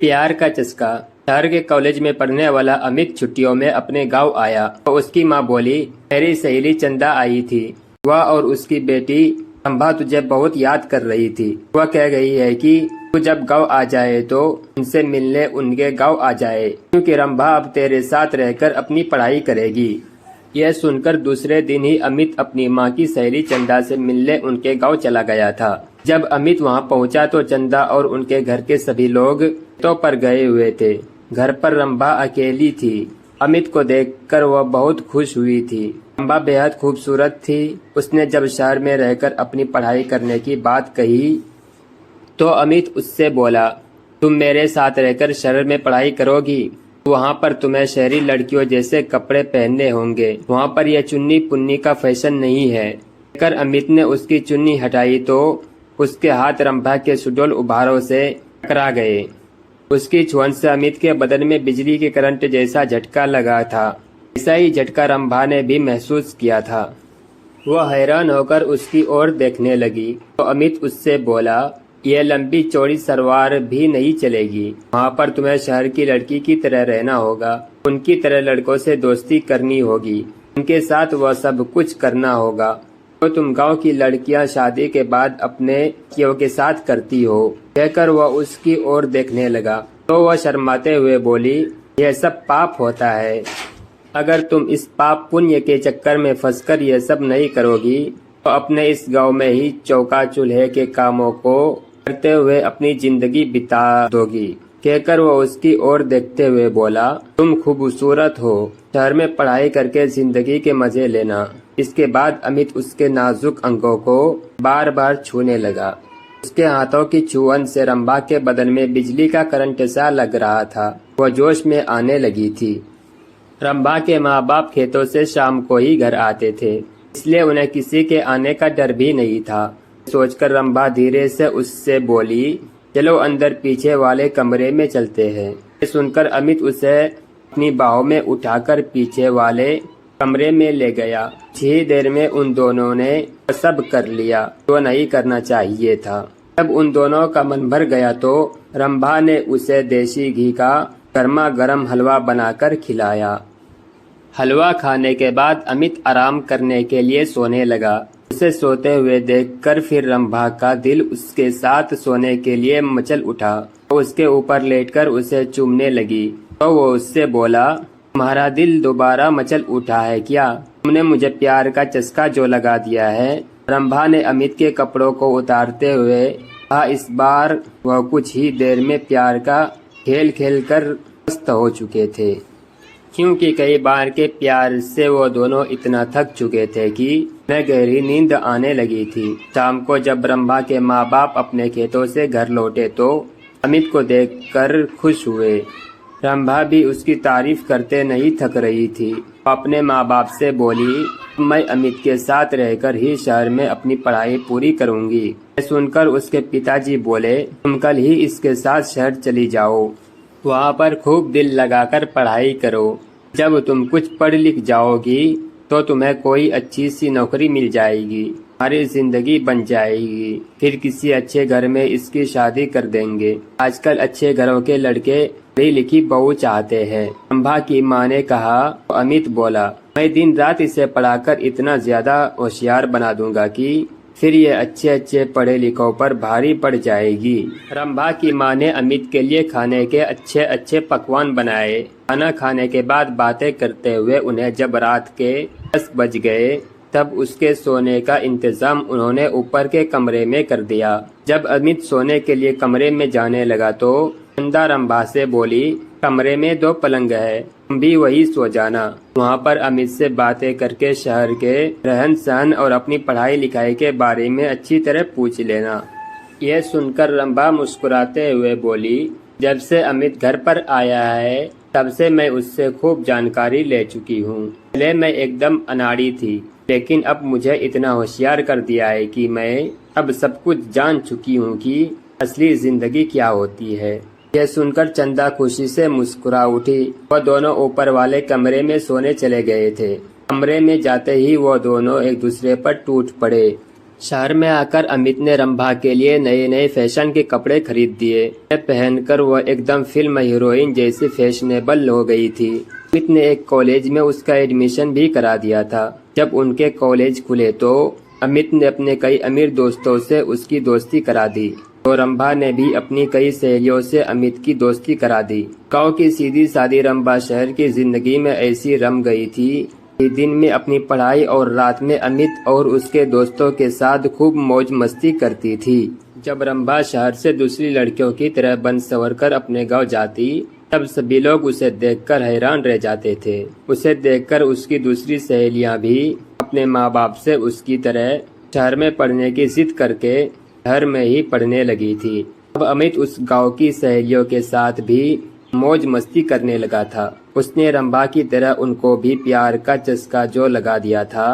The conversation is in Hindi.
प्यार का चस्का। शहर के कॉलेज में पढ़ने वाला अमित छुट्टियों में अपने गांव आया तो उसकी माँ बोली, मेरी सहेली चंदा आई थी। वह और उसकी बेटी रंभा तुझे बहुत याद कर रही थी। वह कह गई है कि तू जब गांव आ जाए तो उनसे मिलने उनके गांव आ जाए, क्योंकि रंभा अब तेरे साथ रहकर अपनी पढ़ाई करेगी। यह सुनकर दूसरे दिन ही अमित अपनी माँ की सहेली चंदा से मिलने उनके गांव चला गया था। जब अमित वहां पहुंचा तो चंदा और उनके घर के सभी लोग खेतों पर गए हुए थे। घर पर रंभा अकेली थी। अमित को देखकर वह बहुत खुश हुई थी। रंभा बेहद खूबसूरत थी। उसने जब शहर में रहकर अपनी पढ़ाई करने की बात कही तो अमित उससे बोला, तुम मेरे साथ रहकर शहर में पढ़ाई करोगी, वहाँ पर तुम्हें शहरी लड़कियों जैसे कपड़े पहनने होंगे। वहाँ पर यह चुन्नी पुन्नी का फैशन नहीं है। कहकर अमित ने उसकी चुन्नी हटाई तो उसके हाथ रंभा के सुडौल उभारों से टकरा गए। उसकी छुअन से अमित के बदन में बिजली के करंट जैसा झटका लगा था। ऐसा ही झटका रंभा ने भी महसूस किया था। वह हैरान होकर उसकी ओर देखने लगी तो अमित उससे बोला, यह लंबी चौड़ी सलवार भी नहीं चलेगी। वहाँ पर तुम्हें शहर की लड़की की तरह रहना होगा। उनकी तरह लड़कों से दोस्ती करनी होगी। उनके साथ वह सब कुछ करना होगा तो तुम गांव की लड़कियां शादी के बाद अपने कियों के साथ करती हो। कहकर वह उसकी ओर देखने लगा तो वह शर्माते हुए बोली, यह सब पाप होता है। अगर तुम इस पाप पुण्य के चक्कर में फंसकर यह सब नहीं करोगी तो अपने इस गांव में ही चौका चूल्हे के कामों को करते हुए अपनी जिंदगी बिता दोगी। कहकर वो उसकी ओर देखते हुए बोला, तुम खूबसूरत हो। शहर में पढ़ाई करके जिंदगी के मजे लेना। इसके बाद अमित उसके नाजुक अंगों को बार बार छूने लगा। उसके हाथों की छुअन से रंभा के बदन में बिजली का करंट सा लग रहा था। वह जोश में आने लगी थी। रंभा के माँ बाप खेतों से शाम को ही घर आते थे, इसलिए उन्हें किसी के आने का डर भी नहीं था। सोचकर रंभा धीरे से उससे बोली, चलो अंदर पीछे वाले कमरे में चलते हैं। ये सुनकर अमित उसे अपनी बाहों में उठाकर पीछे वाले कमरे में ले गया। कुछ ही देर में उन दोनों ने सब कर लिया जो नहीं करना चाहिए था। जब उन दोनों का मन भर गया तो रंभा ने उसे देसी घी का गर्मा गर्म हलवा बनाकर खिलाया। हलवा खाने के बाद अमित आराम करने के लिए सोने लगा। उसे सोते हुए देखकर फिर रंभा का दिल उसके साथ सोने के लिए मचल उठा। तो उसके ऊपर लेटकर उसे चूमने लगी तो वो उससे बोला, तुम्हारा दिल दोबारा मचल उठा है क्या? तुमने मुझे प्यार का चस्का जो लगा दिया है। रंभा ने अमित के कपड़ों को उतारते हुए कहा। इस बार वह कुछ ही देर में प्यार का खेल खेल कर मस्त हो चुके थे, क्योंकि कई बार के प्यार से वो दोनों इतना थक चुके थे कि उन्हें गहरी नींद आने लगी थी। शाम को जब रंभा के माँ बाप अपने खेतों से घर लौटे तो अमित को देखकर खुश हुए। रंभा भी उसकी तारीफ करते नहीं थक रही थी। अपने माँ बाप से बोली, मैं अमित के साथ रहकर ही शहर में अपनी पढ़ाई पूरी करूंगी। सुनकर उसके पिताजी बोले, तुम कल ही इसके साथ शहर चली जाओ, वहाँ पर खूब दिल लगाकर पढ़ाई करो। जब तुम कुछ पढ़ लिख जाओगी तो तुम्हें कोई अच्छी सी नौकरी मिल जाएगी, हमारी जिंदगी बन जाएगी। फिर किसी अच्छे घर में इसकी शादी कर देंगे। आजकल अच्छे घरों के लड़के पढ़ी लिखी बहू चाहते हैं। रंभा की माँ ने कहा। तो अमित बोला, मैं दिन रात इसे पढ़ाकर इतना ज्यादा होशियार बना दूंगा कि फिर ये अच्छे अच्छे पढ़े लिखों पर भारी पड़ जाएगी। रंभा की माँ ने अमित के लिए खाने के अच्छे अच्छे पकवान बनाए। खाना खाने के बाद बातें करते हुए उन्हें जब रात के 10 बज गए तब उसके सोने का इंतजाम उन्होंने ऊपर के कमरे में कर दिया। जब अमित सोने के लिए कमरे में जाने लगा तो चंदा रंभा से बोली, कमरे में 2 पलंग है, तुम भी वही सो जाना। वहाँ पर अमित से बातें करके शहर के रहन सहन और अपनी पढ़ाई लिखाई के बारे में अच्छी तरह पूछ लेना। यह सुनकर रंभा मुस्कुराते हुए बोली, जब से अमित घर पर आया है तब से मैं उससे खूब जानकारी ले चुकी हूँ। पहले मैं एकदम अनाड़ी थी, लेकिन अब मुझे इतना होशियार कर दिया है कि मैं अब सब कुछ जान चुकी हूँ कि असली जिंदगी क्या होती है। यह सुनकर चंदा खुशी से मुस्कुरा उठी। वह दोनों ऊपर वाले कमरे में सोने चले गए थे। कमरे में जाते ही वो दोनों एक दूसरे पर टूट पड़े। शहर में आकर अमित ने रंभा के लिए नए नए फैशन के कपड़े खरीद दिए। पहनकर वह एकदम फिल्म हीरोइन जैसी फैशनेबल हो गई थी। अमित ने एक कॉलेज में उसका एडमिशन भी करा दिया था। जब उनके कॉलेज खुले तो अमित ने अपने कई अमीर दोस्तों से उसकी दोस्ती करा दी, तो रंभा ने भी अपनी कई सहेलियों से अमित की दोस्ती करा दी। गांव की सीधी सादी रंभा शहर की जिंदगी में ऐसी रम गई थी कि दिन में अपनी पढ़ाई और रात में अमित और उसके दोस्तों के साथ खूब मौज मस्ती करती थी। जब रंभा शहर से दूसरी लड़कियों की तरह बन संवर कर अपने गाँव जाती, तब सभी लोग उसे देखकर हैरान रह जाते थे। उसे देखकर उसकी दूसरी सहेलियां भी अपने माँ बाप से उसकी तरह शहर में पढ़ने की जिद करके शहर में ही पढ़ने लगी थी। अब अमित उस गांव की सहेलियों के साथ भी मौज मस्ती करने लगा था। उसने रंभा की तरह उनको भी प्यार का चस्का जो लगा दिया था।